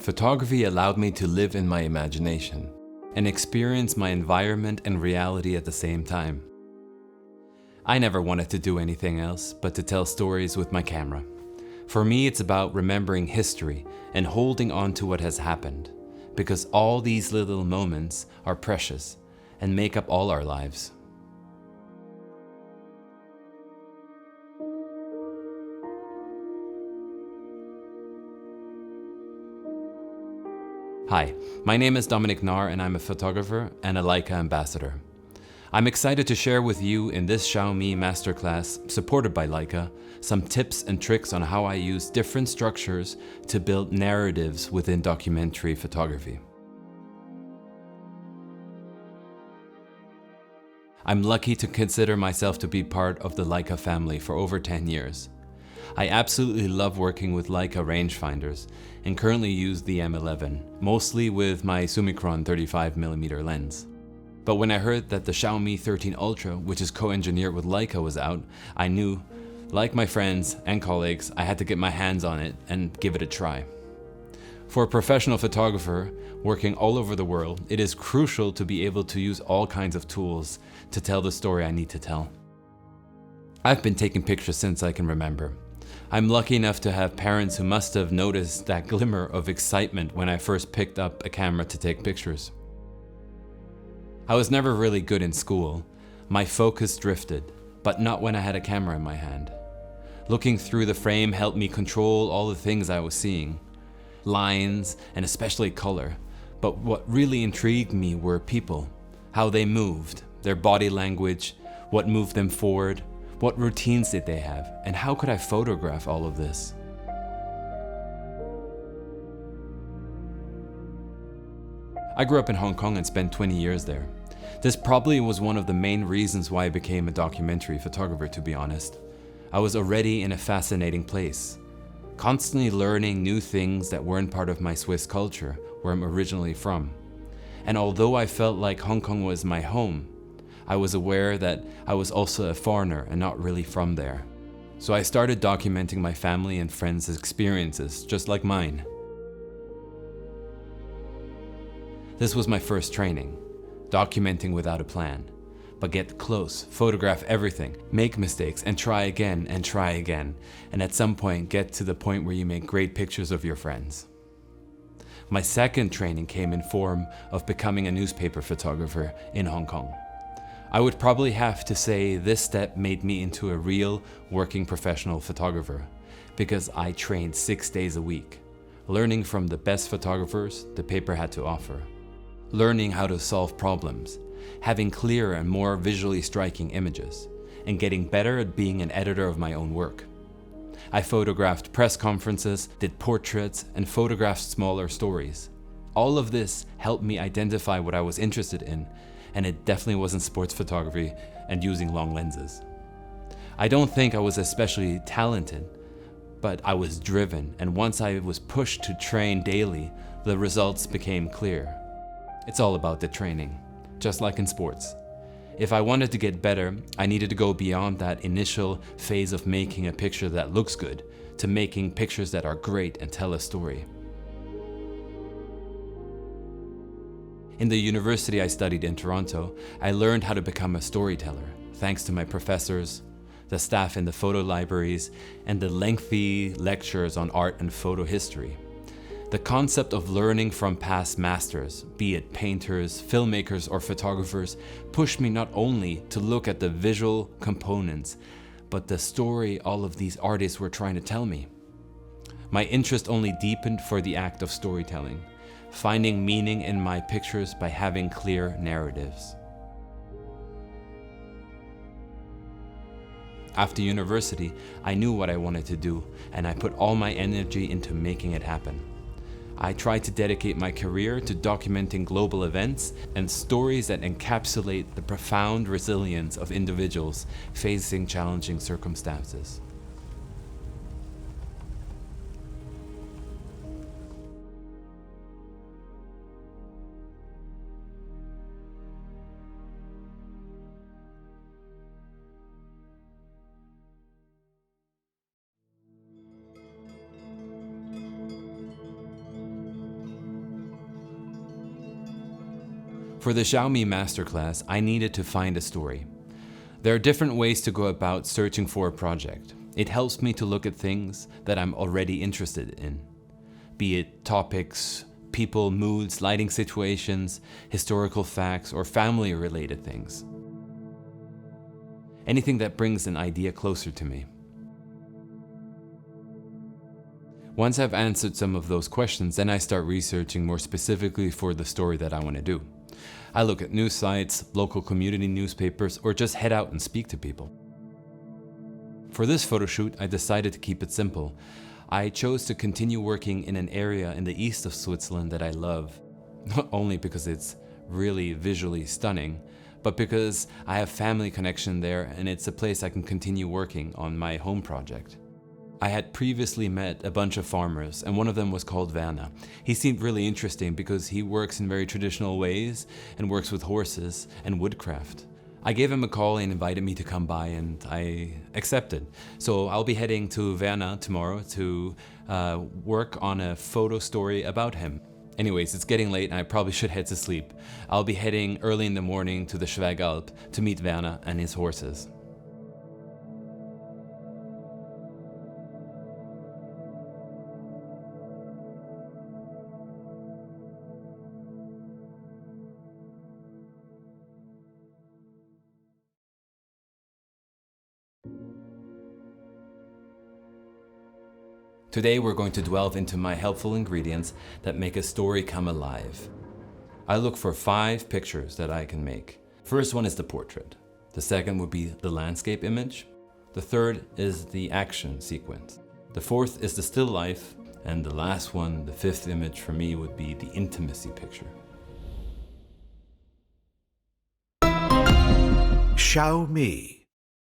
Photography allowed me to live in my imagination and experience my environment and reality at the same time. I never wanted to do anything else but to tell stories with my camera. For me, it's about remembering history and holding on to what has happened, because all these little moments are precious and make up all our lives. Hi, my name is Dominic Nahr and I'm a photographer and a Leica ambassador. I'm excited to share with you in this Xiaomi masterclass, supported by Leica, some tips and tricks on how I use different structures to build narratives within documentary photography. I'm lucky to consider myself to be part of the Leica family for over 10 years. I absolutely love working with Leica rangefinders and currently use the M11, mostly with my Summicron 35mm lens. But when I heard that the Xiaomi 13 Ultra, which is co-engineered with Leica, was out, I knew, like my friends and colleagues, I had to get my hands on it and give it a try. For a professional photographer working all over the world, it is crucial to be able to use all kinds of tools to tell the story I need to tell. I've been taking pictures since I can remember. I'm lucky enough to have parents who must have noticed that glimmer of excitement when I first picked up a camera to take pictures. I was never really good in school. My focus drifted, but not when I had a camera in my hand. Looking through the frame helped me control all the things I was seeing. Lines, and especially color. But what really intrigued me were people. How they moved, their body language, what moved them forward. What routines did they have, and how could I photograph all of this? I grew up in Hong Kong and spent 20 years there. This probably was one of the main reasons why I became a documentary photographer, to be honest. I was already in a fascinating place, constantly learning new things that weren't part of my Swiss culture, where I'm originally from. And although I felt like Hong Kong was my home, I was aware that I was also a foreigner and not really from there. So I started documenting my family and friends' experiences, just like mine. This was my first training, documenting without a plan. But get close, photograph everything, make mistakes, and try again, and at some point get to the point where you make great pictures of your friends. My second training came in form of becoming a newspaper photographer in Hong Kong. I would probably have to say this step made me into a real working professional photographer, because I trained 6 days a week, learning from the best photographers the paper had to offer, learning how to solve problems, having clearer and more visually striking images, and getting better at being an editor of my own work. I photographed press conferences, did portraits, and photographed smaller stories. All of this helped me identify what I was interested in, and it definitely wasn't sports photography and using long lenses. I don't think I was especially talented, but I was driven, and once I was pushed to train daily, the results became clear. It's all about the training, just like in sports. If I wanted to get better, I needed to go beyond that initial phase of making a picture that looks good to making pictures that are great and tell a story. In the university I studied in Toronto, I learned how to become a storyteller, thanks to my professors, the staff in the photo libraries, and the lengthy lectures on art and photo history. The concept of learning from past masters, be it painters, filmmakers, or photographers, pushed me not only to look at the visual components, but the story all of these artists were trying to tell me. My interest only deepened for the act of storytelling, finding meaning in my pictures by having clear narratives. After university, I knew what I wanted to do, and I put all my energy into making it happen. I tried to dedicate my career to documenting global events and stories that encapsulate the profound resilience of individuals facing challenging circumstances. For the Xiaomi masterclass, I needed to find a story. There are different ways to go about searching for a project. It helps me to look at things that I'm already interested in, be it topics, people, moods, lighting situations, historical facts, or family-related things. Anything that brings an idea closer to me. Once I've answered some of those questions, then I start researching more specifically for the story that I want to do. I look at news sites, local community newspapers, or just head out and speak to people. For this photo shoot, I decided to keep it simple. I chose to continue working in an area in the east of Switzerland that I love, not only because it's really visually stunning, but because I have family connection there and it's a place I can continue working on my home project. I had previously met a bunch of farmers, and one of them was called Werner. He seemed really interesting because he works in very traditional ways and works with horses and woodcraft. I gave him a call and invited me to come by, and I accepted. So I'll be heading to Werner tomorrow to work on a photo story about him. Anyways, it's getting late and I probably should head to sleep. I'll be heading early in the morning to the Schwägalp to meet Werner and his horses. Today we're going to delve into my helpful ingredients that make a story come alive. I look for 5 pictures that I can make. First one is the portrait. The second would be the landscape image. The third is the action sequence. The fourth is the still life. And the last one, the 5th image for me, would be the intimacy picture. Xiaomi.